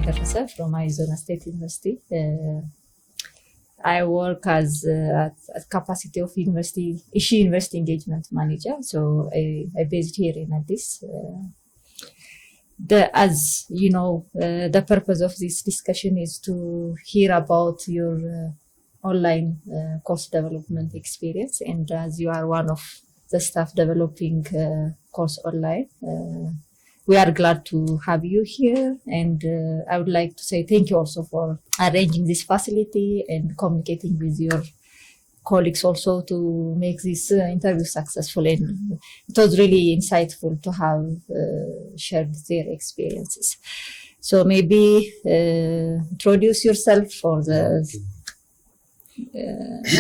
Darasa from Arizona State University. I work as at capacity of University Engagement Manager. So I based here in Addis. As you know, the purpose of this discussion is to hear about your online course development experience. And as you are one of the staff developing course online, we are glad to have you here. And I would like to say thank you also for arranging this facility and communicating with your colleagues also to make this interview successful. And it was really insightful to have shared their experiences. So maybe introduce yourself for the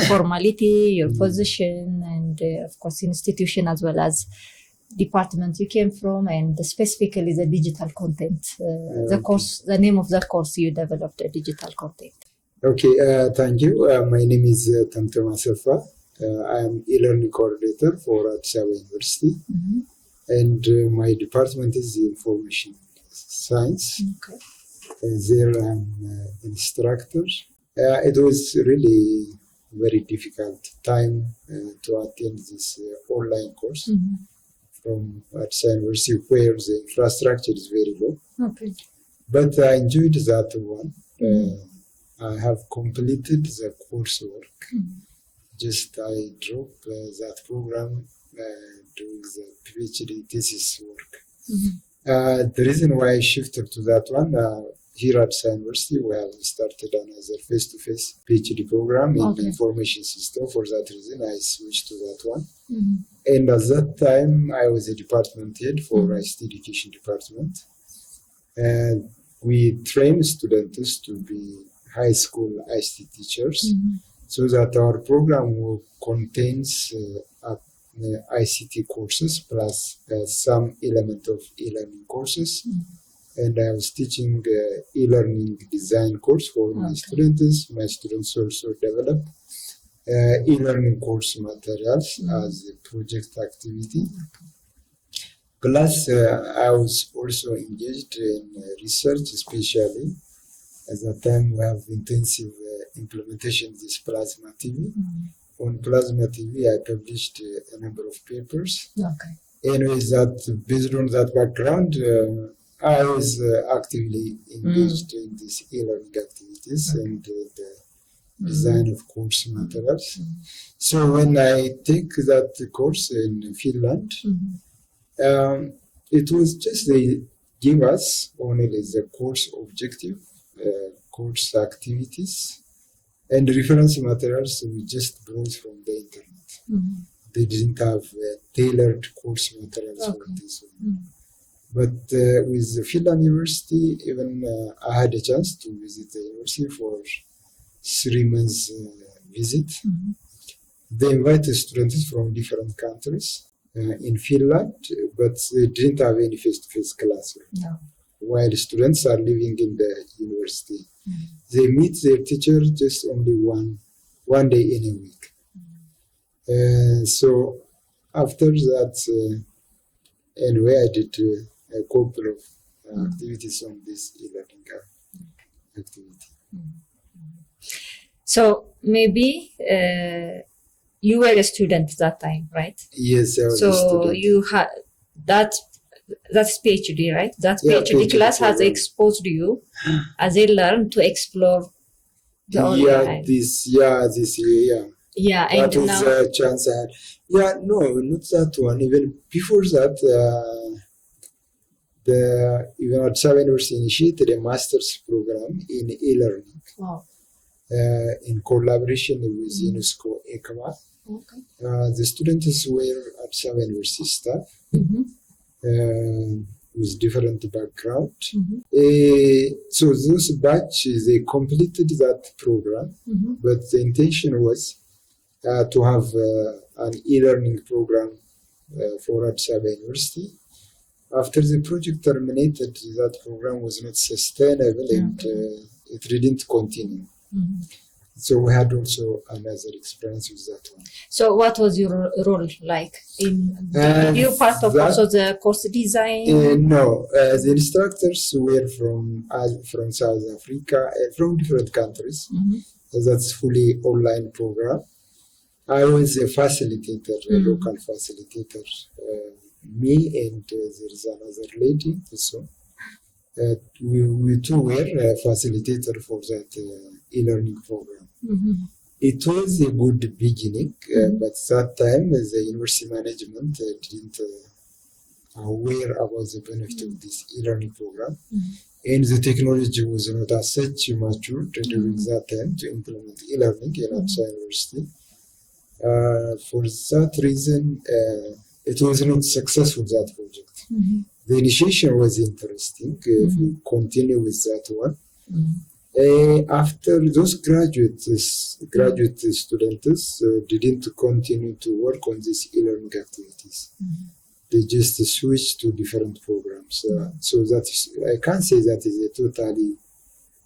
formality, your position, and of course institution as well as department you came from, and specifically the digital content, the course, the name of the course you developed, the digital content. Okay, thank you. My name is Temtim Assefa. I am e-learning coordinator for Ababa University, and my department is Information Science. Okay. There I'm instructor. It was really very difficult time to attend this online course from Ababa University, where the infrastructure is very low. Okay. But I enjoyed that one. I have completed the coursework. Just I dropped that program doing the PhD thesis work. The reason why I shifted to that one, here at Ababa University, we have started another face-to-face PhD program in information system. For that reason, I switched to that one. And at that time, I was a department head for ICT education department. And we train students to be high school ICT teachers, so that our program contains ICT courses plus some element of e-learning courses. And I was teaching e-learning design course for my students. My students also develop e-learning course materials as a project activity. Plus, I was also engaged in research, especially at that time we have intensive implementation of this plasma TV. On plasma TV, I published a number of papers. And with that, based on that background, I was actively engaged in these e-learning activities and the design of course materials. So when I take that course in Finland, it was just they give us only the course objective, course activities, and reference materials we just brought from the internet. They didn't have tailored course materials for this one. But with the Finland University, even I had a chance to visit the university for 3 months visit. They invited students from different countries in Finland, but they didn't have any face-to-face classroom. While students are living in the university, they meet their teacher just only one day in a week. So after that, anyway, I did a couple of activities on this e-learning activity. So maybe you were a student that time, right? Yes, I was a student. So you had that's PhD, right? That PhD class has exposed you as a learn to explore the online. This year. Yeah, and that was a chance I had. Yeah, no, not that one. Even before that, even at Ababa University initiated a master's program in e-learning in collaboration with UNESCO ECMA. The students were at Ababa University staff with different background. So those batches, they completed that program, but the intention was to have an e-learning program for Ababa University. After the project terminated, that program was not sustainable and it didn't continue. So we had also another experience with that one. So what was your role like? Did you part of also the course design? No, the instructors were from South Africa, from different countries. That's fully online program. I was a facilitator, a local facilitator. Me and there is another lady also. We two were facilitator for that e-learning program. It was a good beginning, but that time the university management didn't aware about the benefit of this e-learning program, and the technology was not as such mature during that time to implement e-learning in Absa University. For that reason, it was not successful, that project. The initiation was interesting. If we continue with that one. After those graduate students didn't continue to work on these e-learning activities. They just switched to different programs. So that is, I can't say that is a totally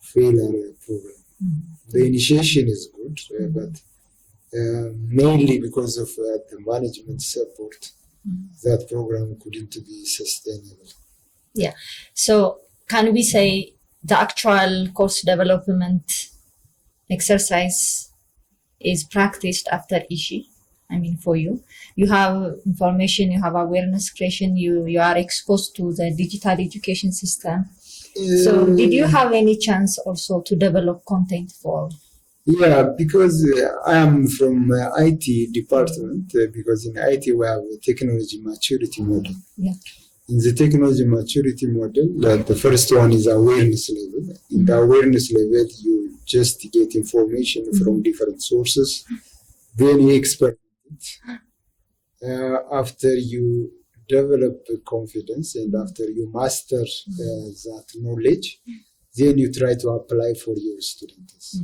failure program. The initiation is good, but mainly because of the management support, that program couldn't be sustainable. Yeah. So can we say the actual course development exercise is practiced after Ishi? I mean, for you, you have information, you have awareness creation, you are exposed to the digital education system. So did you have any chance also to develop content for? Yeah, because I am from IT department, because in IT we have a technology maturity model. Yeah. In the technology maturity model, the first one is awareness level. In the awareness level, you just get information from different sources, then you experiment. After you develop confidence and after you master that knowledge, then you try to apply for your students.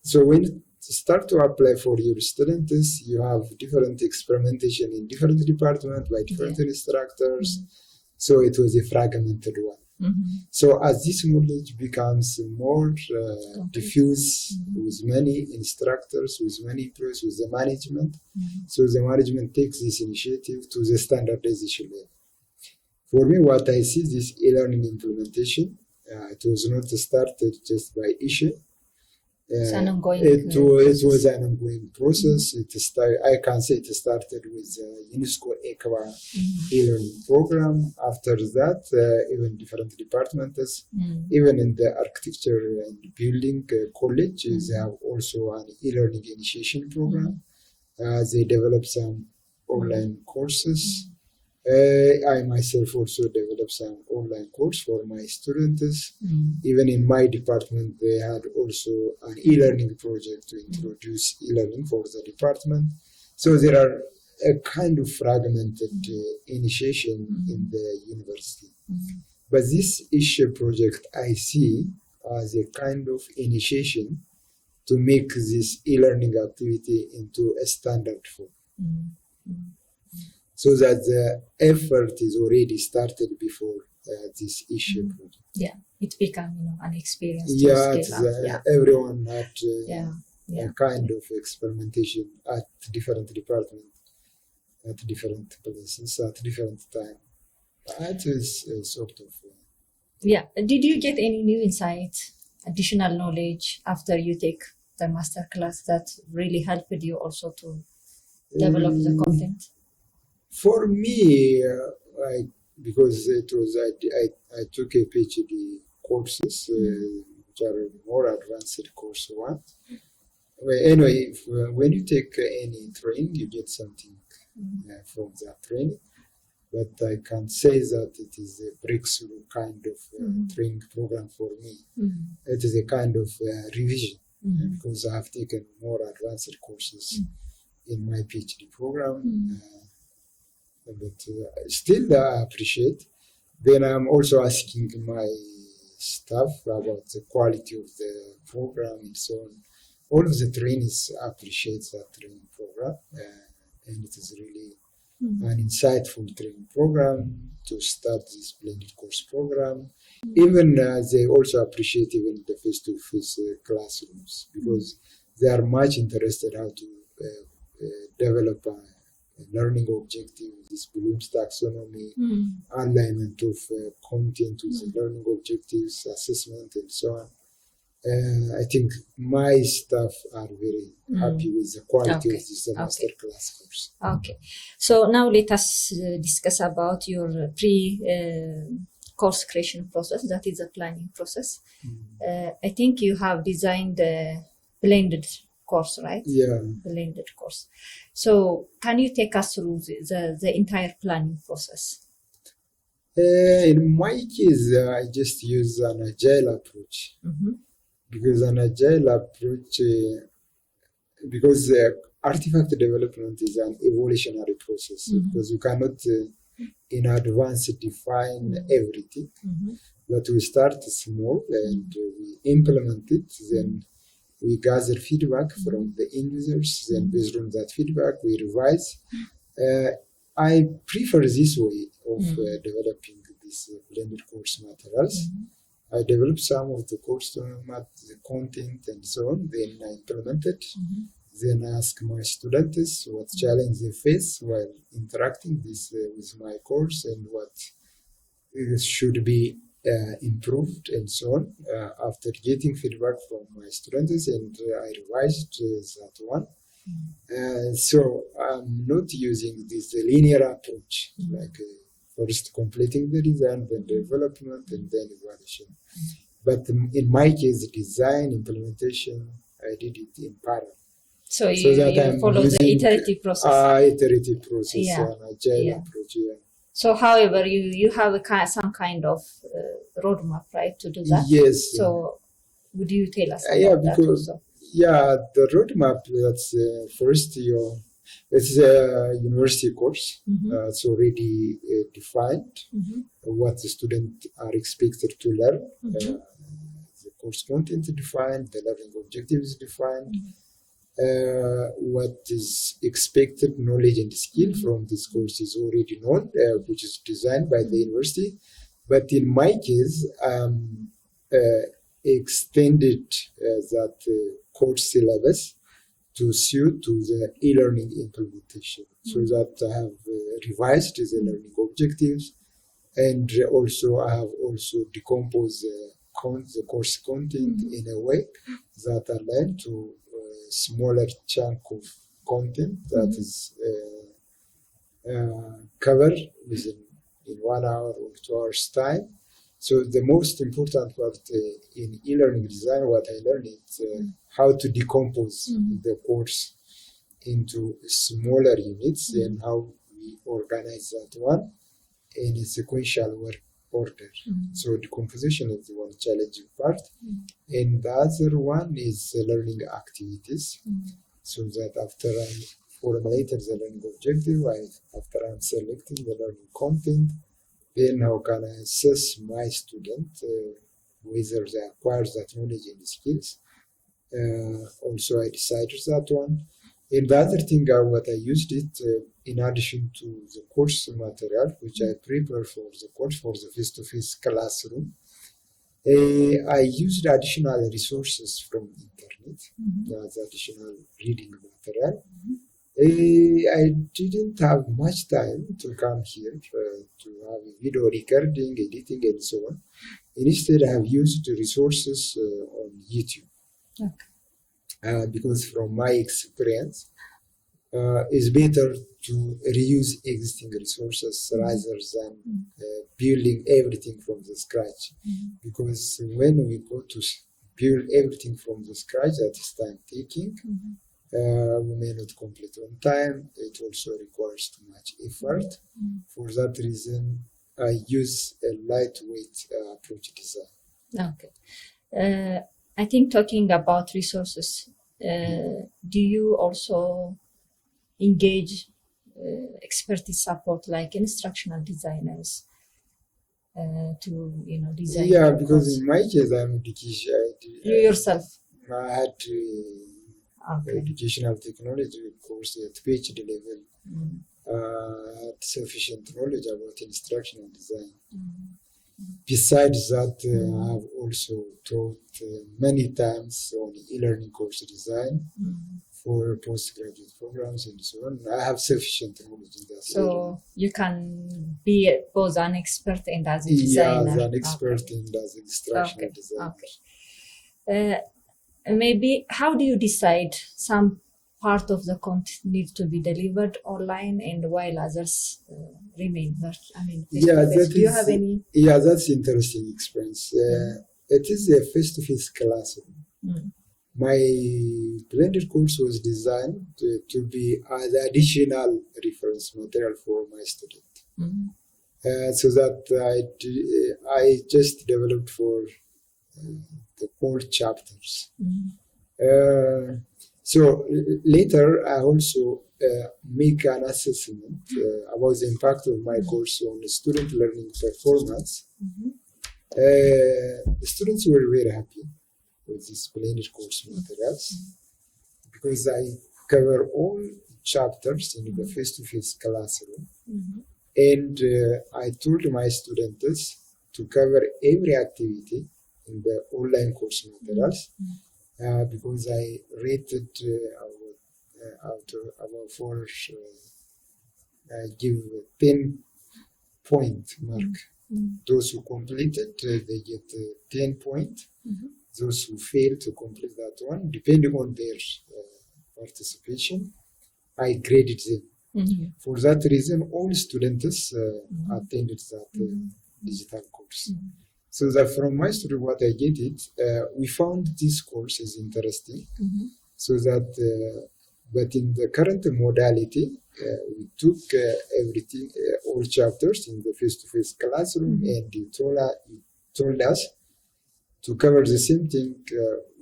So when you start to apply for your students, you have different experimentation in different departments by different instructors. So it was a fragmented one. So as this knowledge becomes more diffuse with many instructors, with many employees, with the management, so the management takes this initiative to the standardization level. For me, what I see this e-learning implementation, it was not started just by issue. It's an ongoing it was an ongoing process. I can say it started with UNESCO ECWA e-learning program. After that, even different departments, even in the architecture and building college, they have also an e-learning initiation program. They develop some online courses. I myself also developed some online course for my students. Even in my department, they had also an e-learning project to introduce e-learning for the department. So there are a kind of fragmented initiation in the university. But this issue project I see as a kind of initiation to make this e-learning activity into a standard form. So that the effort is already started before this issue project. Yeah, it became an experience. Everyone had a kind of experimentation at different departments, at different places, at different time. It is sort of. Yeah. Did you get any new insights, additional knowledge after you take the master class that really helped you also to develop the content? For me, because it was I took a PhD courses, which are more advanced course one. Well, anyway, when you take any training, you get something from that training. But I can't say that it is a breakthrough kind of training program for me. It is a kind of revision because I have taken more advanced courses in my PhD program. But still I appreciate. Then I'm also asking my staff about the quality of the program and so on. All of the trainees appreciate that training program, and it is really an insightful training program to start this blended course program. Even they also appreciate even the face-to-face classrooms because they are much interested how to develop a learning objective, this Bloom's taxonomy, alignment of content with the learning objectives, assessment, and so on. I think my staff are very happy with the quality of this masterclass course. Okay. So now let us discuss about your course creation process, that is the planning process. I think you have designed a blended course, right? Yeah. Blended course. So can you take us through the entire planning process? In my case, I just use an agile approach. Because an agile approach, because artifact development is an evolutionary process, because you cannot in advance define everything, but we start small and we implement it, then we gather feedback from the end users, then based on that feedback we revise. I prefer this way of developing these blended course materials. I develop some of the course the content and so on, then I implement it. Then ask my students what challenge they face while interacting this with my course and what should be improved and so on. After getting feedback from my students, and I revised that one. So I'm not using this linear approach, like first completing the design, then development, and then evaluation. But in my case, design, implementation, I did it in parallel. So you follow the iterative process. Iterative process, an agile approach, So however, you have some kind of roadmap, right, to do that? Yes. So would you tell us about that also? Yeah, the roadmap, that's first it's a university course. It's already defined what the students are expected to learn. The course content is defined, the learning objective is defined. What is expected knowledge and skill from this course is already known, which is designed by the university. But in my case, extended that course syllabus to suit to the e-learning implementation, so that I have revised the learning objectives, and also I have also decomposed the course content in a way that align to a smaller chunk of content that is covered within 1 hour or 2 hours time. So the most important part in e-learning design, what I learned is how to decompose the course into smaller units and how we organize that one in a sequential order. So decomposition is the one challenging part. And the other one is learning activities. So that after I formulated the learning objective, after I'm selecting the learning content, then how can I assess my student whether they acquire that knowledge and skills. Also, I decided that one. And the other thing, what I used it in addition to the course material, which I prepare for the course for the face-to-face classroom, I used additional resources from the internet, that's additional reading material. I didn't have much time to come here to have video recording, editing, and so on. Instead, I have used the resources on YouTube. Because from my experience, it's better to reuse existing resources rather than building everything from the scratch. Because when we go to build everything from the scratch, that is time taking. We may not complete on time. It also requires too much effort. For that reason, I use a lightweight approach design. Okay. I think talking about resources, do you also engage expertise support like instructional designers to design? Yeah, because in my case, I'm education. You yourself? I had educational technology course at PhD level. I had sufficient knowledge about instructional design. Besides that, I have also taught many times on e-learning course design for postgraduate programs and so on. I have sufficient knowledge in that area. So you can be both an expert and as a designer. Yeah, as an expert and as an instructional designer. Maybe how do you decide some part of the content needs to be delivered online and while others remain virtual? I mean, do you have any? Yeah, that's interesting experience. It is a face-to-face classroom. My blended course was designed to be an additional reference material for my student. So that I just developed for the core chapters. So later, I also make an assessment about the impact of my course on student learning performance. The students were very happy with this blended course materials because I cover all chapters in the face-to-face classroom. And I told my students to cover every activity in the online course materials. Because I rated out of 4, I give a 10-point mark. Those who completed, they get 10 points. Those who failed to complete that one, depending on their participation, I graded them. For that reason, all students attended that digital course. So that from my study, what I get it, we found this course is interesting. So that, but in the current modality, we took everything, all chapters in the face-to-face classroom, and you told us to cover the same thing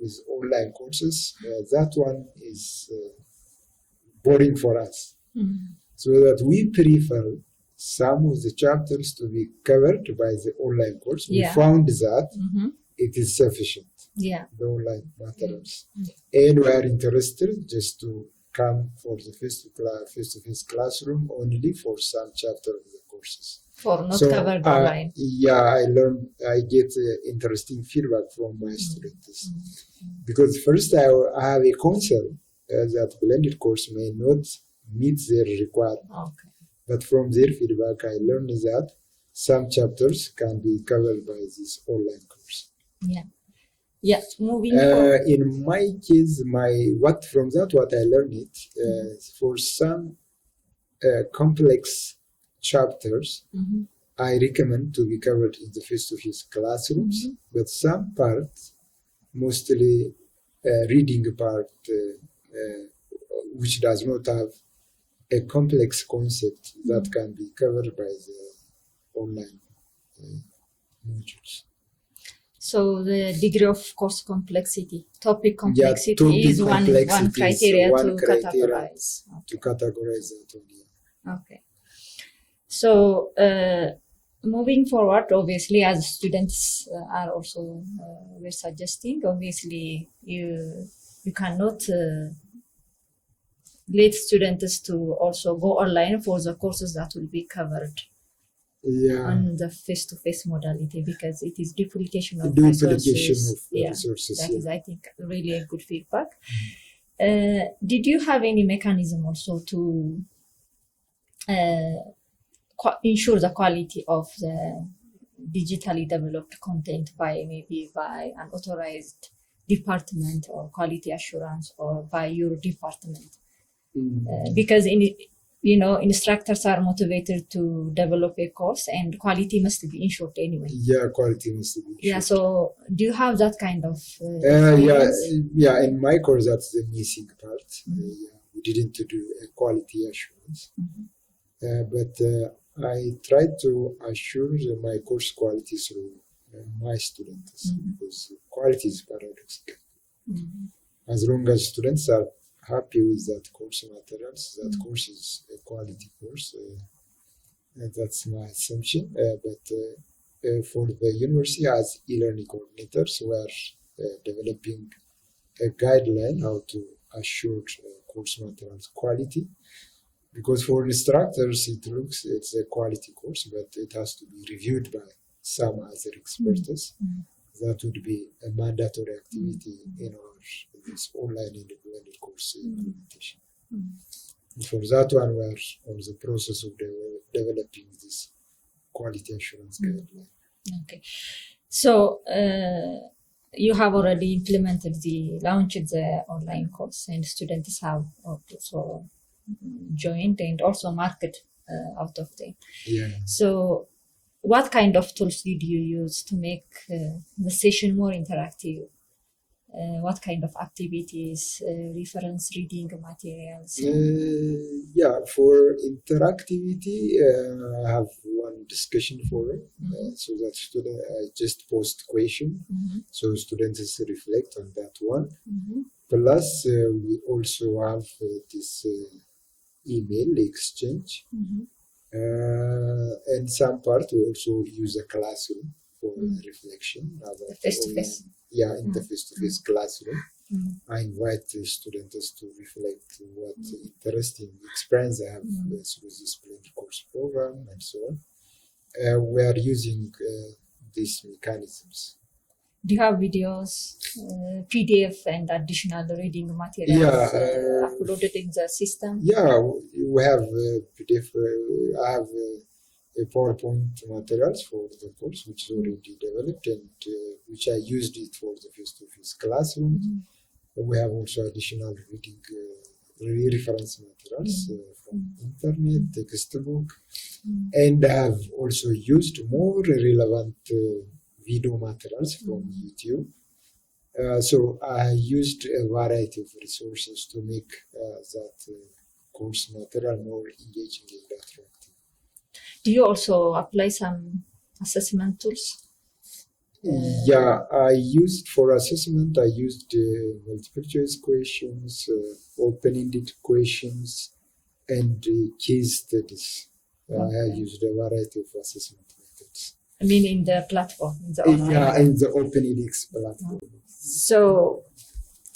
with online courses. That one is boring for us. So that we prefer some of the chapters to be covered by the online course. We found that it is sufficient, the online materials. And we are interested just to come for the face-to-face classroom only for some chapter of the courses. For not covered online. Yeah, I get interesting feedback from my students. Because first I have a concern that blended course may not meet their requirement. But from their feedback, I learned that some chapters can be covered by this online course. Moving forward. In my case, what I learned for some complex chapters, I recommend to be covered in the face-to-face classrooms. But some parts, mostly reading part, which does not have a complex concept that can be covered by the online modules. So the degree of course complexity, topic complexity is one criteria to categorize. To categorize that one. Okay. So moving forward, obviously, as students are also we're suggesting, obviously you cannot let students to also go online for the courses that will be covered on the face-to-face modality, because it is duplication of resources. That is, I think, really a good feedback. Did you have any mechanism also to ensure the quality of the digitally developed content by an authorized department or quality assurance or by your department? Because instructors are motivated to develop a course and quality must be ensured anyway. Quality must be ensured. So do you have that kind of in my course that's the missing part. We didn't do a quality assurance, but I tried to assure my course quality through my students, because quality is paradoxical. As long as students are happy with that course materials, that course is a quality course. That's my assumption. But for the university, as e-learning coordinators, we are developing a guideline how to assure course materials quality. Because for instructors, it's a quality course, but it has to be reviewed by some other expertise. That would be a mandatory activity in our this online independent course implementation. For that one, we are on the process of developing this quality assurance guideline. Okay. So you have already launched the online course, and students have also joined and also market out of them. Yeah. So what kind of tools did you use to make the session more interactive? What kind of activities, reference reading materials? Yeah, for interactivity, I have one discussion forum so that students just post question, so students reflect on that one. Plus, we also have this email exchange, and some part we also use a classroom for reflection. Face-to-face. Yeah, in the face-to-face classroom. I invite the students to reflect what interesting experience I have through this blended course program and so on. We are using these mechanisms. Do you have videos, PDF and additional reading materials uploaded in the system? Yeah, we have PDF. I have a PowerPoint materials for the course, which is already developed and which I used it for the face-to-face classroom. We have also additional reading reference materials from internet, textbook, and I have also used more relevant video materials from YouTube. So I used a variety of resources to make that course material more engaging and attractive. Do you also apply some assessment tools? Yeah, I used for assessment, I used multiple choice questions, open-ended questions, and case studies. I used a variety of assessment methods. I mean in the platform? In the online? Yeah, in the OpenEdX platform. So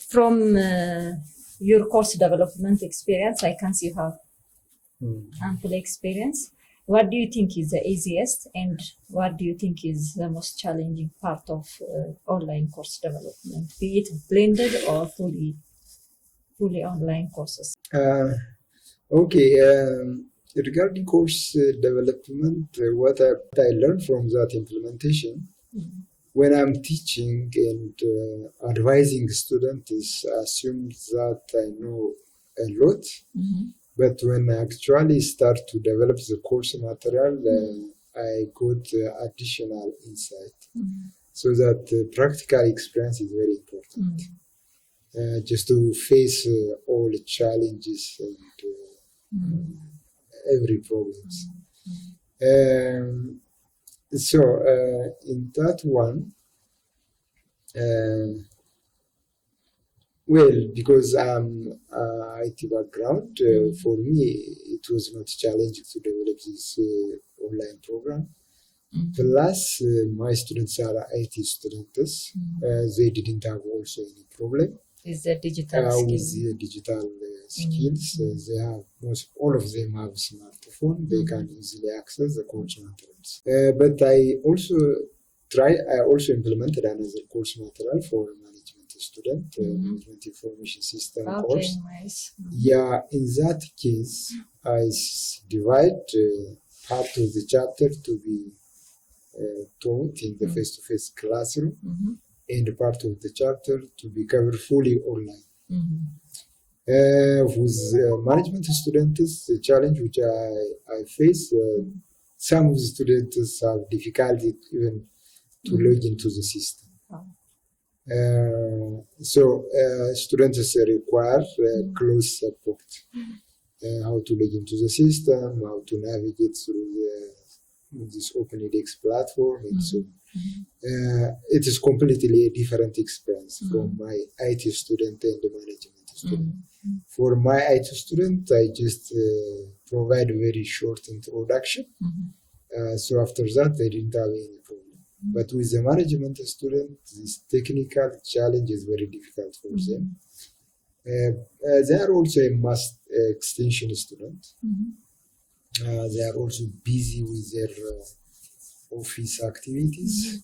from your course development experience, I can see you have ample experience. What do you think is the easiest and what do you think is the most challenging part of online course development, be it blended or fully online courses? Okay, regarding course development, what I learned from that implementation, when I'm teaching and advising students, I assume that I know a lot. But when I actually start to develop the course material, I got additional insight. So that practical experience is very important. Just to face all the challenges and every problems. So in that one, well, because I'm IT background, for me it was not challenging to develop this online program. Plus, my students are IT students. They didn't have also any problem with the digital skills. With the digital skills. They have all of them have smartphone. They can easily access the course materials. But I also implemented another course material for student, management information system course. Nice. Yeah, in that case, I divide part of the chapter to be taught in the face-to-face classroom and part of the chapter to be covered fully online. With management students, the challenge which I face, some of the students have difficulty even to log into the system. So students require close support. How to log into the system, how to navigate through this OpenEdX platform, and so on. It is completely a different experience from my IT student and the management student. For my IT student, I just provide a very short introduction. So after that, they didn't have any problem. But with the management student, this technical challenge is very difficult for them. They are also a mass extension student. They are also busy with their office activities.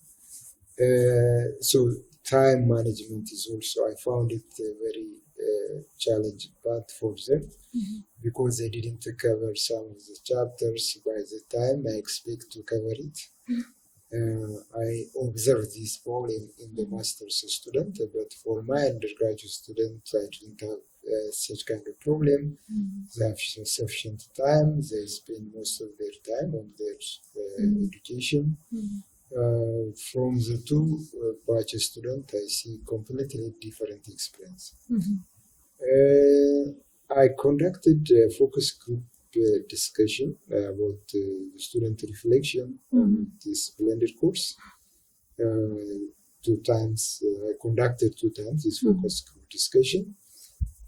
So time management is also, I found it a very challenging part for them because they didn't cover some of the chapters by the time I expect to cover it. I observed this problem in the master's student, but for my undergraduate student, I didn't have such kind of problem. They have sufficient time. They spend most of their time on their education. From the two batch students, I see completely different experience. I conducted a focus group discussion about student reflection on this blended course. 2 times, I conducted 2 times this focus group discussion.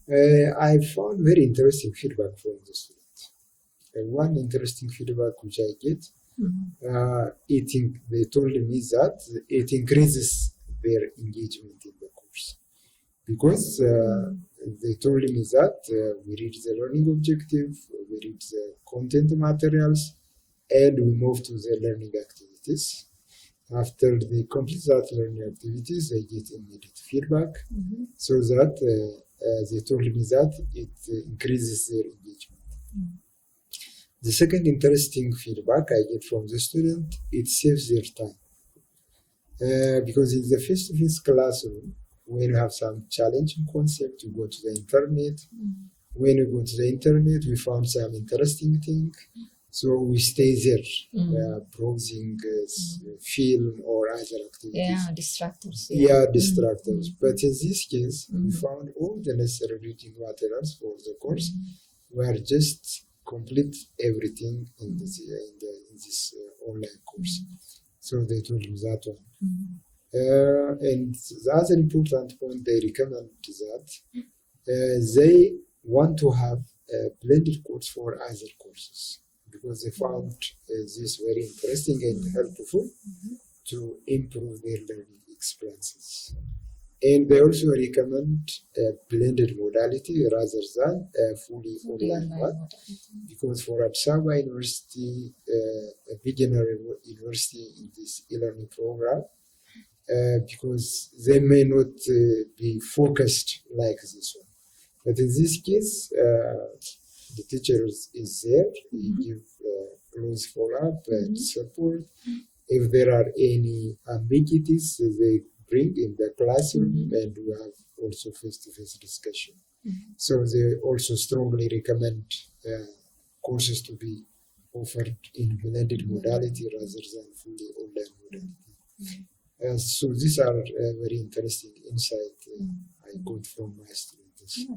I found very interesting feedback from the students. One interesting feedback which I get, they told me that it increases their engagement in the course. Because they told me that we read the learning objective, we read the content materials, and we move to the learning activities. After they complete that learning activities, they get immediate feedback, so that they told me that it increases their engagement. The second interesting feedback I get from the student, it saves their time. Because in the face-to-face classroom, when you have some challenging concept, you go to the internet. When you go to the internet, we found some interesting thing. So we stay there, browsing film or other activities. Yeah, distractors. Distractors. But in this case, we found all the necessary reading materials for the course. We are just complete everything in this online course. So they told me that one. And the other important point, they recommend that they want to have a blended course for other courses because they found this very interesting and helpful to improve their learning experiences. And they also recommend a blended modality rather than a fully online one, because for Ababa University, a beginner university in this e-learning program, because they may not be focused like this one. But in this case, the teacher is there, he gives close follow-up and support. If there are any ambiguities, they bring in the classroom, and we have also face-to-face discussion. So they also strongly recommend courses to be offered in blended modality rather than fully online modality. So these are very interesting insight I got from my students.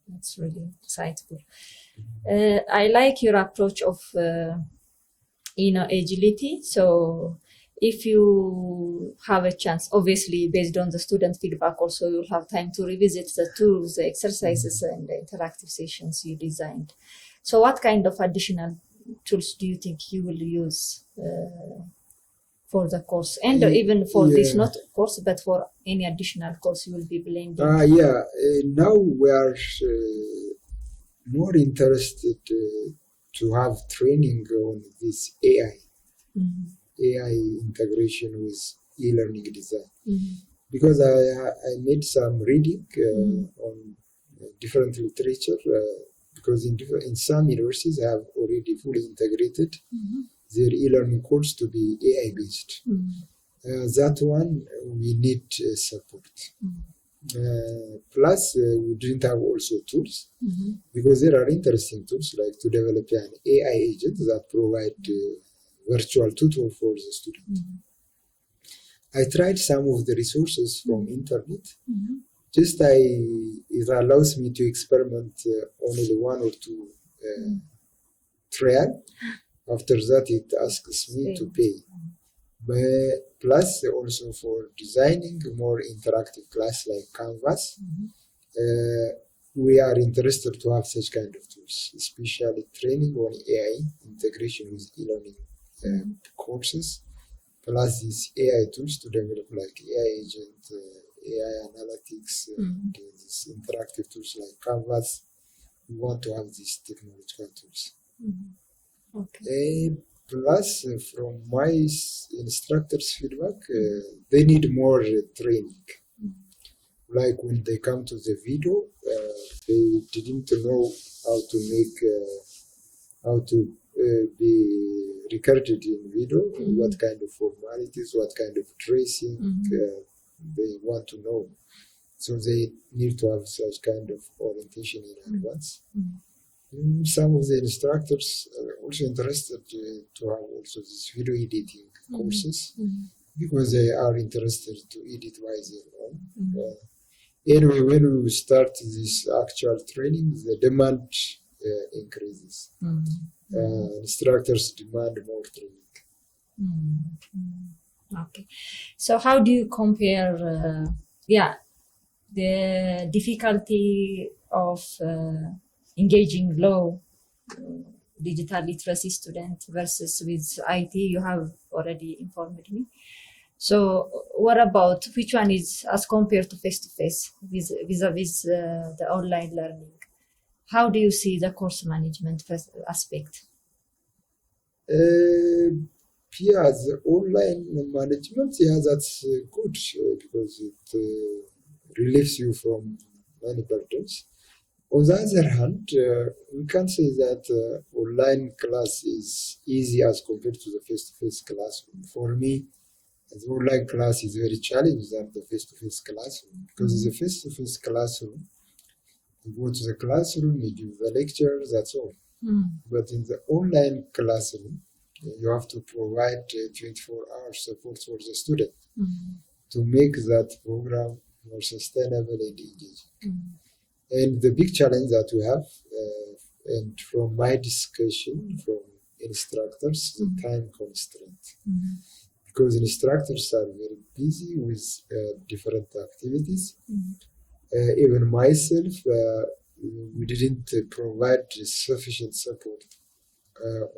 That's really insightful. I like your approach of agility. So if you have a chance, obviously based on the student feedback, also you'll have time to revisit the tools, the exercises, and the interactive sessions you designed. So what kind of additional tools do you think you will use for the course, and even for this not course, but for any additional course you will be blending? Now we are more interested to have training on this AI integration with e-learning design, because I made some reading on different literature, because in some universities have already fully integrated their e-learning course to be AI based. That one we need support. Plus we didn't have also tools, because there are interesting tools like to develop an AI agent that provide virtual tutor for the student. I tried some of the resources from internet. Just it allows me to experiment only 1 or 2 trial. After that, it asks me to pay. But plus, also for designing more interactive class like Canvas, we are interested to have such kind of tools, especially training on AI integration with e-learning courses, plus these AI tools to develop like AI agent, AI analytics, these interactive tools like Canvas. We want to have these technological tools. Okay. Plus, from my instructors' feedback, they need more training. Like when they come to the video, they didn't know how to make, how to be recorded in video, what kind of formalities, what kind of tracing they want to know. So they need to have such kind of orientation in advance. Some of the instructors are also interested to have also these video editing courses because they are interested to edit by their own. Anyway, when we start this actual training, the demand increases. Instructors demand more training. Okay. So how do you compare, the difficulty of engaging low digital literacy student versus with IT? You have already informed me. So what about which one is as compared to face-to-face vis-a-vis the online learning? How do you see the course management aspect? Yeah, the online management, yeah, that's good because it relieves you from many burdens. On the other hand, we can say that online class is easy as compared to the face-to-face classroom. For me, the online class is very challenging than the face-to-face classroom because the face-to-face classroom, you go to the classroom, you give the lecture, that's all. But in the online classroom, you have to provide 24-hour support for the student to make that program more sustainable and engaging. And the big challenge that we have, and from my discussion from instructors, the time constraint. Because instructors are very busy with different activities. Even myself, we didn't provide sufficient support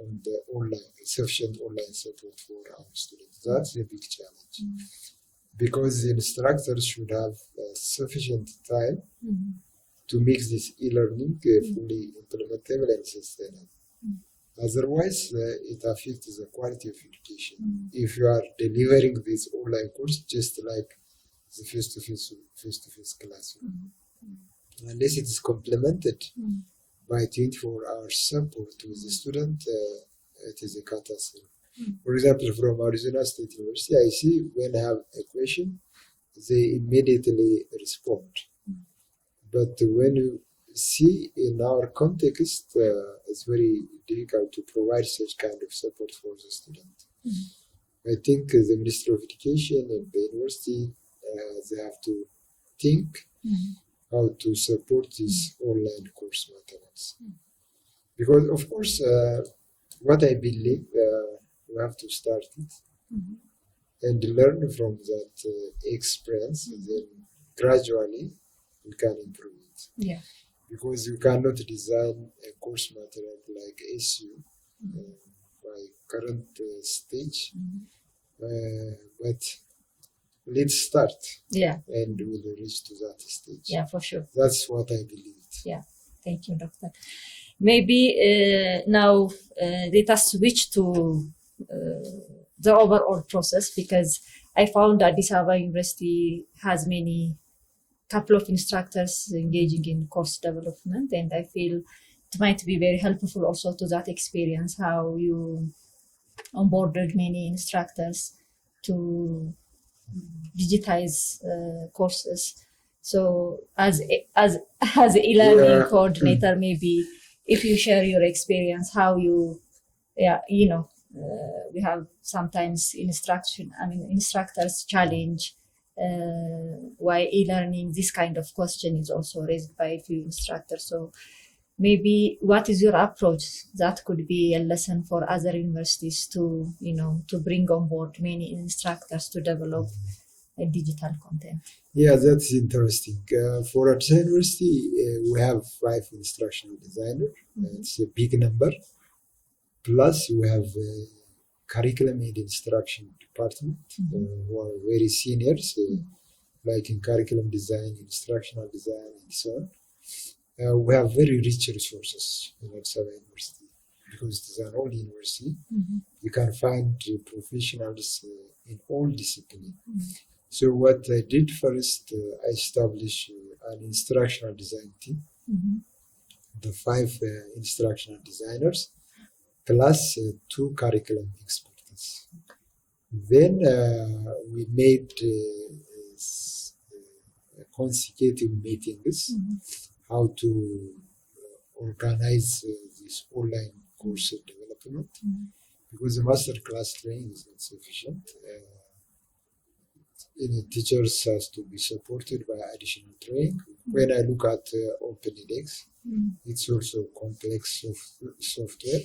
on the sufficient online support for our students. That's a big challenge. Because the instructors should have sufficient time to make this e-learning fully implementable and sustainable. Otherwise, it affects the quality of education. If you are delivering this online course just like the face-to-face classroom, unless it is complemented by 24-hour support with the student, it is a catastrophe. For example, from Arizona State University, I see when I have a question, they immediately respond. But when you see in our context, it's very difficult to provide such kind of support for the student. I think the Ministry of Education and the university, they have to think how to support this online course materials. Because of course, what I believe, we have to start it and learn from that experience, and then gradually we can improve it. Yeah. Because you cannot design a course material like SU by current stage, but let's start. Yeah. And we'll reach to that stage. Yeah, for sure. That's what I believe. Yeah. Thank you, Doctor. Maybe now let us switch to the overall process, because I found that Addis Ababa University has couple of instructors engaging in course development, and I feel it might be very helpful also to that experience, how you onboarded many instructors to digitize courses. So as e-learning coordinator, maybe if you share your experience, how you, we have sometimes instructors challenge why e-learning, this kind of question is also raised by a few instructors. So maybe what is your approach? That could be a lesson for other universities to bring on board many instructors to develop a digital content. Yeah, that's interesting. For Addis University, we have 5 instructional designers. It's a big number. Plus, we have curriculum and instruction department who are very seniors, like in curriculum design, instructional design, and so on. We have very rich resources in Assefa University because it is an old university, you can find professionals in all disciplines. So what I did first, I established an instructional design team, the 5 instructional designers, plus 2 curriculum experts. Then we made consecutive meetings, how to organize this online course development, because the master class training is not sufficient. Teachers has to be supported by additional training. When I look at OpenEDX, it's also complex software.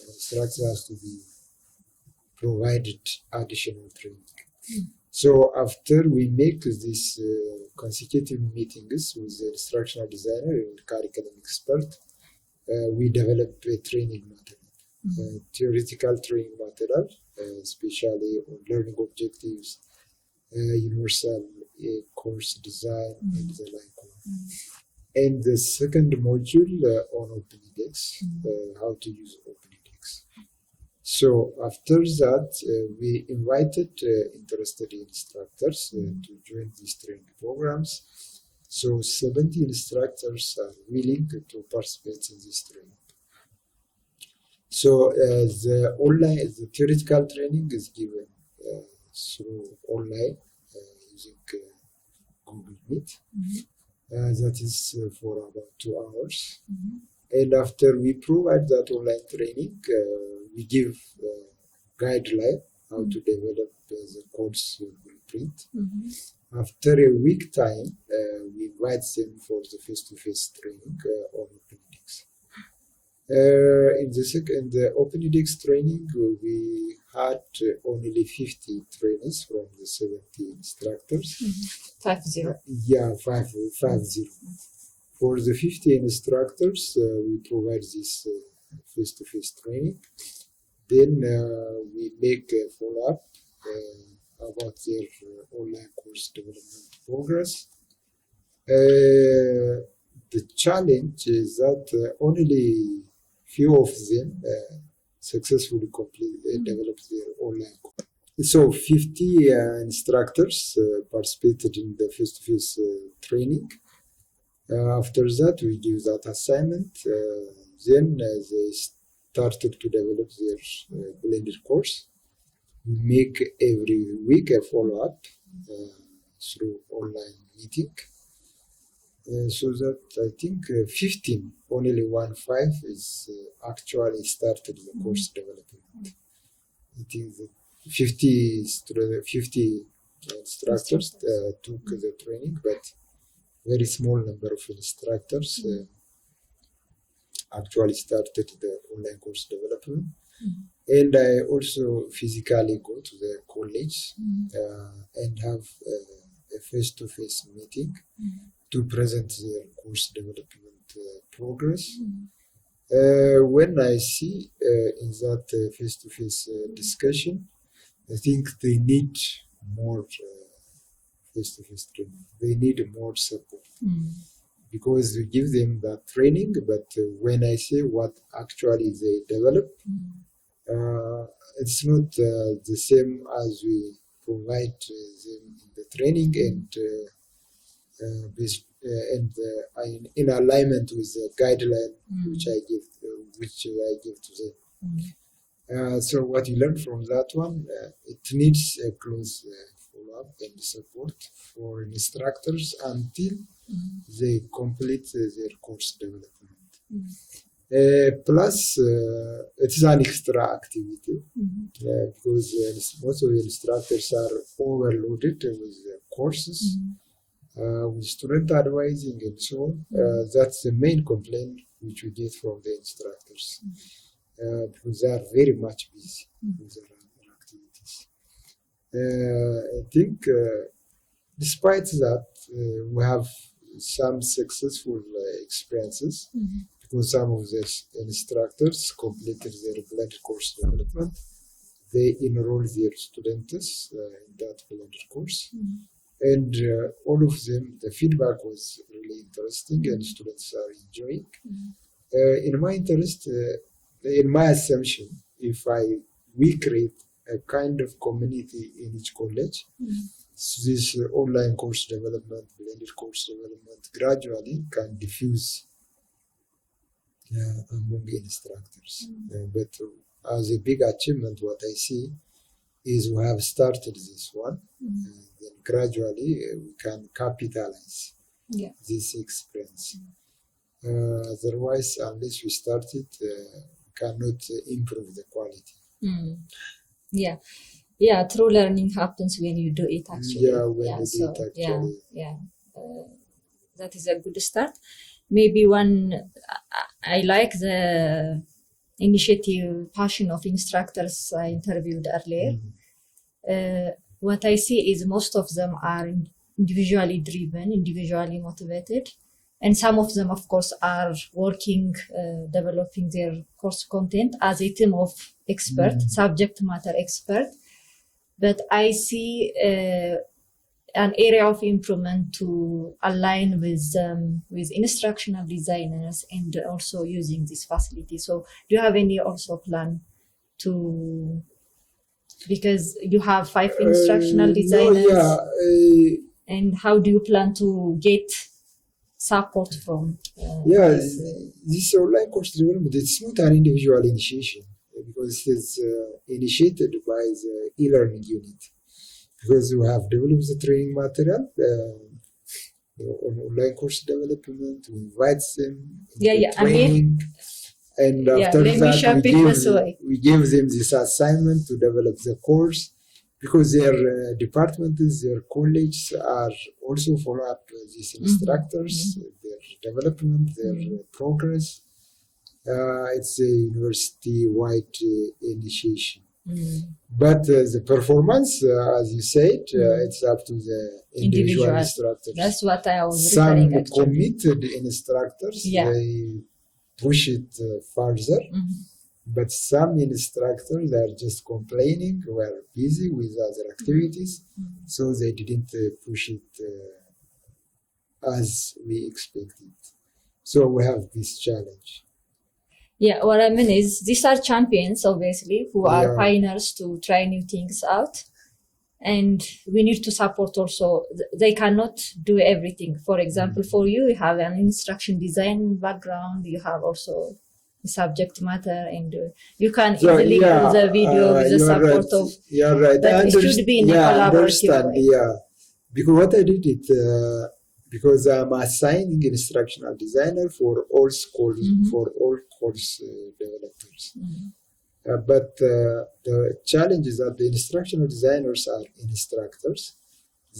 Instructor has to be provided additional training. So after we make these consecutive meetings with the instructional designer and curriculum expert, we develop a training material, theoretical training material, especially on learning objectives, universal course design, and the like. And the second module on OpenEDX, how to use OpenEDX. So after that, we invited interested instructors to join these training programs. So 70 instructors are willing to participate in this training. So the theoretical training is given through online using Google Meet. That is for about 2 hours. And after we provide that online training, we give guideline how to develop the course blueprint. After a week time, we invite them for the face-to-face training on OpenEDX. In the OpenEDX training, we had only 50 trainers from the 70 instructors. 50. Yeah, 50. For the 50 instructors, we provide this face-to-face training. Then we make a follow-up about their online course development progress. The challenge is that only few of them successfully developed their online course. So 50 instructors participated in the face-to-face training. After that, we give that assignment. Then they started to develop their blended course. We make every week a follow-up through online meeting. So that I think 15, only 15 is actually started the course development. I think that 50 instructors took the training, but very small number of instructors actually started the online course development. And I also physically go to the college and have a face-to-face meeting to present their course development progress. When I see in that face-to-face discussion, I think they need more face-to-face training. They need more support because we give them that training, but when I see what actually they develop, it's not the same as we provide them in the training and in alignment with the guideline which I give to them. So what you learn from that one, it needs a close follow-up and support for instructors until they complete their course development. Plus, it is an extra activity because most of the instructors are overloaded with courses, with student advising and so on. That's the main complaint which we get from the instructors because they are very much busy with their other activities. I think despite that, we have some successful experiences because some of the instructors completed their blended course development. They enrolled their students in that blended course. And all of them, the feedback was really interesting and students are enjoying. In my interest, in my assumption, if we create a kind of community in each college, so this online course development, blended course development gradually can diffuse among instructors. But as a big achievement, what I see is we have started this one, and then gradually we can capitalize this experience. Otherwise, unless we start it, we cannot improve the quality. Yeah, true learning happens when you do it actually. When you do it actually. That is a good start. Maybe I like the initiative passion of instructors I interviewed earlier. What I see is most of them are individually driven, individually motivated. And some of them, of course, are working, developing their course content as a team of experts, subject matter expert. But I see an area of improvement to align with instructional designers and also using this facility. So do you have any also plan to, because you have 5 instructional designers, and how do you plan to get support from this online course development? It's not an individual initiation because it's initiated by the e-learning unit, because we have developed the training material on online course development. We invite them training, and after that we give them this assignment to develop the course, because their departments, their colleges are also follow up these instructors, their development, their progress. It's a university-wide initiation. But the performance, as you said, it's up to the individual instructors. That's what I was referring to. Some committed instructors, they push it further. But some instructors are just complaining, were busy with other activities, so they didn't push it as we expected. So we have this challenge. Yeah, what I mean is these are champions, obviously, who are pioneers to try new things out. And we need to support also. They cannot do everything. For example, for you have an instruction design background, you have also subject matter, and you can easily do the video with the support of. You're right. But it should be in a collaborative way. Because what I did it because I'm assigning instructional designer for all schools, for all course developers. But the challenge is that the instructional designers are instructors.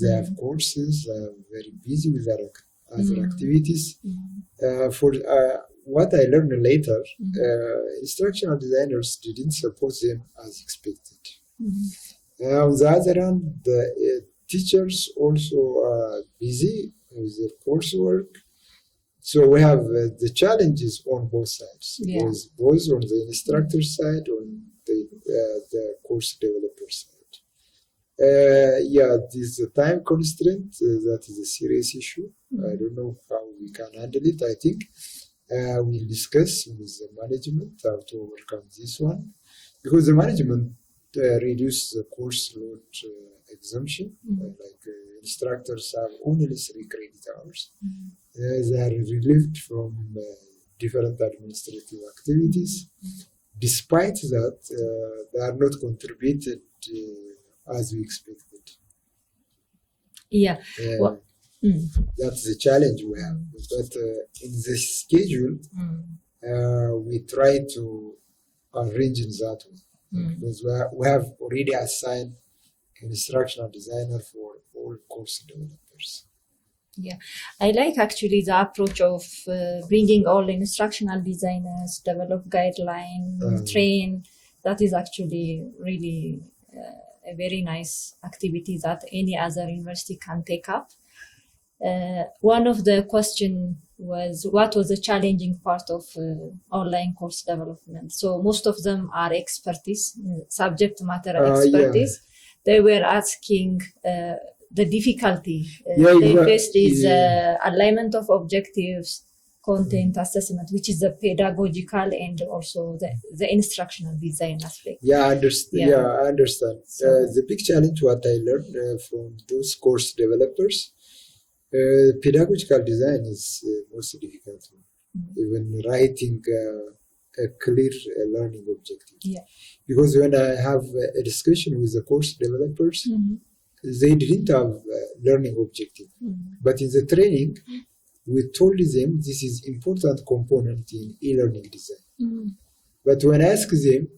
They have courses, very busy with their other activities. For what I learned later, instructional designers didn't support them as expected. On the other hand, the teachers also are busy with their coursework. So we have the challenges on both sides, both on the instructor side, on the course developer side. This is a time constraint. That is a serious issue. I don't know how we can handle it. I think we'll discuss with the management how to overcome this one, because the management reduce the course load exemption. Instructors have only 3 credit hours. They are relieved from different administrative activities. Despite that, they are not contributed as we expected. That's the challenge we have. But in the schedule, we try to arrange in that way, because we have already assigned instructional designer for all course developers. I like actually the approach of bringing all instructional designers, develop guidelines, train. That is actually really a very nice activity that any other university can take up. One of the questions was, what was the challenging part of online course development? So most of them are expertise, subject matter expertise. They were asking the difficulty they faced is alignment of objectives, content assessment, which is the pedagogical and also the instructional design aspect. Yeah, I understand. The big challenge what I learned from those course developers, pedagogical design is most difficult. Even writing a clear learning objective. Yeah. Because when I have a discussion with the course developers, they didn't have a learning objective. But in the training, we told them this is important component in e-learning design. But when I ask them,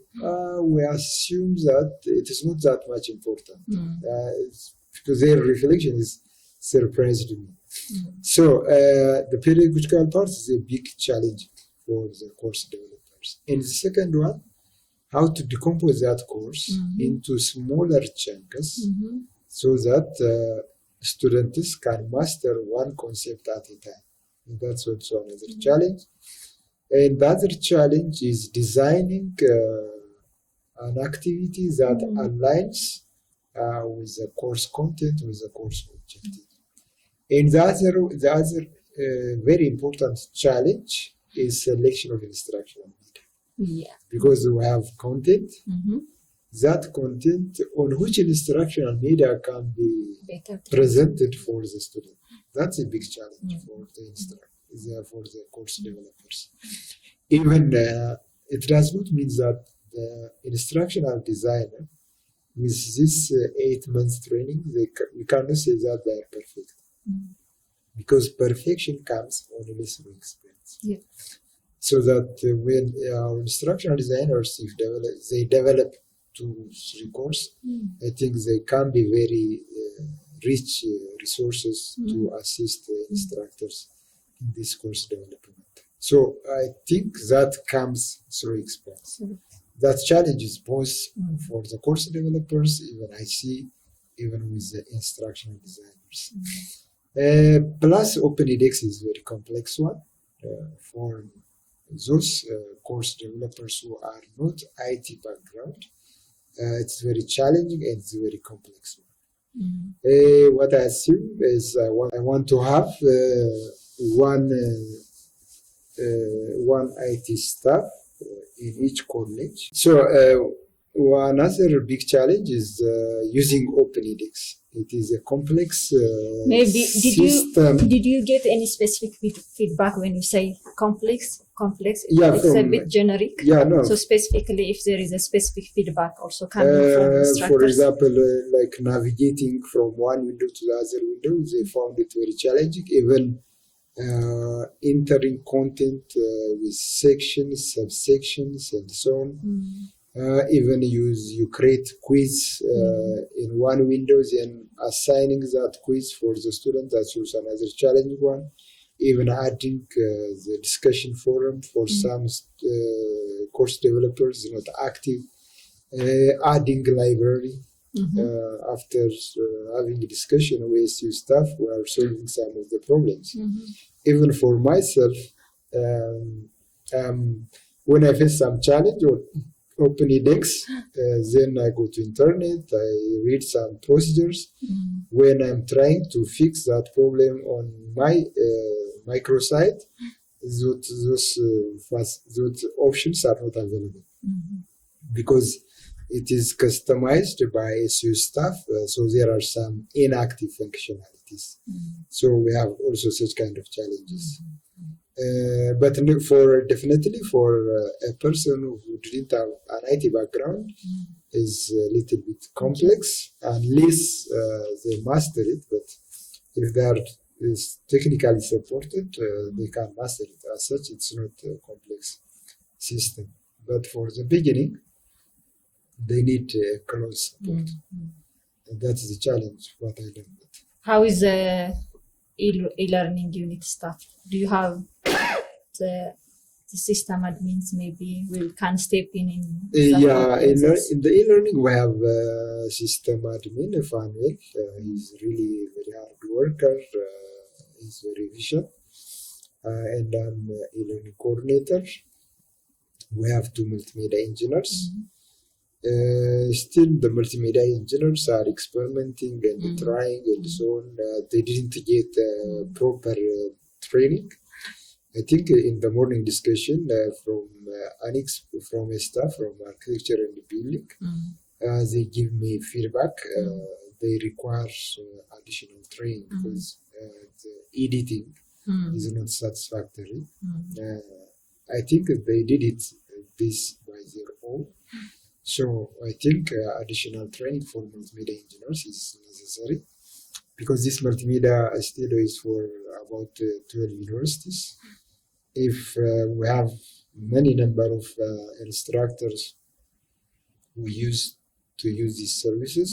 we assume that it is not that much important. Because their reflection is surprised me. So the pedagogical part is a big challenge for the course developers. And the second one, how to decompose that course into smaller chunks so that students can master one concept at a time. And that's also another challenge. And the other challenge is designing an activity that aligns with the course content, with the course objective. And the other very important challenge is selection of instructional media. Yeah. Because we have content, that content on which instructional media can be presented for the student. That's a big challenge for the course developers. Even it does not mean that the instructional designer with this 8 months training, we cannot say that they are perfect. Because perfection comes only through experience. Yeah. So that when our instructional designers, if they develop 2-3 courses, I think they can be very rich resources to assist instructors in this course development. So I think that comes through experience. That challenge is both for the course developers, even I see, even with the instructional designers. Plus, OpenEDX is a very complex one for those course developers who are not IT background. It's very challenging and it's a very complex one. What I assume is I want to have one IT staff in each college. So another big challenge is using OpenEDX. It is a complex system. Did you get any specific feedback when you say complex? Yeah, it's a bit generic. Yeah, no. So specifically, if there is a specific feedback also coming from instructors. For example, like navigating from one window to the other window, they found it very challenging. Even entering content with sections, subsections, and so on. Even you create quiz in one window, then assigning that quiz for the student, that's also another challenging one. Even adding the discussion forum for some course developers not active, adding library. After having a discussion with your staff, we are solving some of the problems. Even for myself, when I face some challenge or OpenEDX, then I go to internet, I read some procedures. When I'm trying to fix that problem on my microsite, those options are not available because it is customized by SU staff, so there are some inactive functionalities. So we have also such kind of challenges. But definitely for a person who didn't have an IT background is a little bit complex unless they master it. But if they are technically supported, they can master it. As such, it's not a complex system. But for the beginning, they need close support. And that's the challenge, what I learned. How is the e-learning unit staff? Do you have the system admins maybe can step in? Yeah, in the e-learning we have system admin, Fanuel. He's really a very hard worker. He's very vision. And I'm e-learning coordinator. We have 2 multimedia engineers. Still, the multimedia engineers are experimenting and trying and so on. They didn't get proper training. I think in the morning discussion from Anix, from a staff from architecture and building, they give me feedback. They require additional training because the editing is not satisfactory. I think they did it this by their own. So I think additional training for multimedia engineers is necessary because this multimedia studio is for about 12 universities. If we have many number of instructors who used to use these services,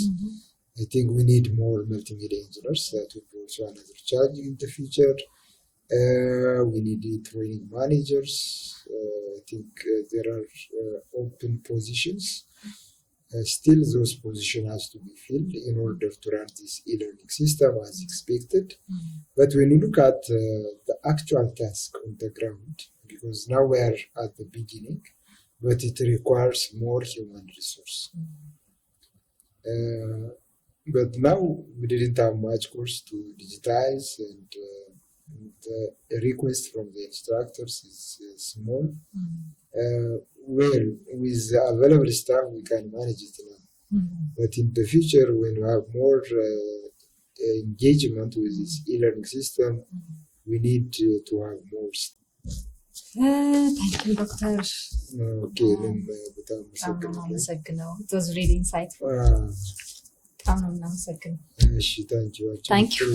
I think we need more multimedia engineers. That will be also another challenge in the future. We need training managers. I think there are open positions. Still, those positions have to be filled in order to run this e-learning system as expected. But when you look at the actual task on the ground, because now we are at the beginning, but it requires more human resource. But now we didn't have much course to digitize, and the request from the instructors is small. Well, with the available staff, we can manage it now. But in the future, when we have more engagement with this e-learning system, we need to have more staff. Thank you, Doctor. Okay, በጣም አመሰግናለሁ። It was really insightful. በጣም ነው የምናመሰግነው። እሺ፣ thank you. Thank you.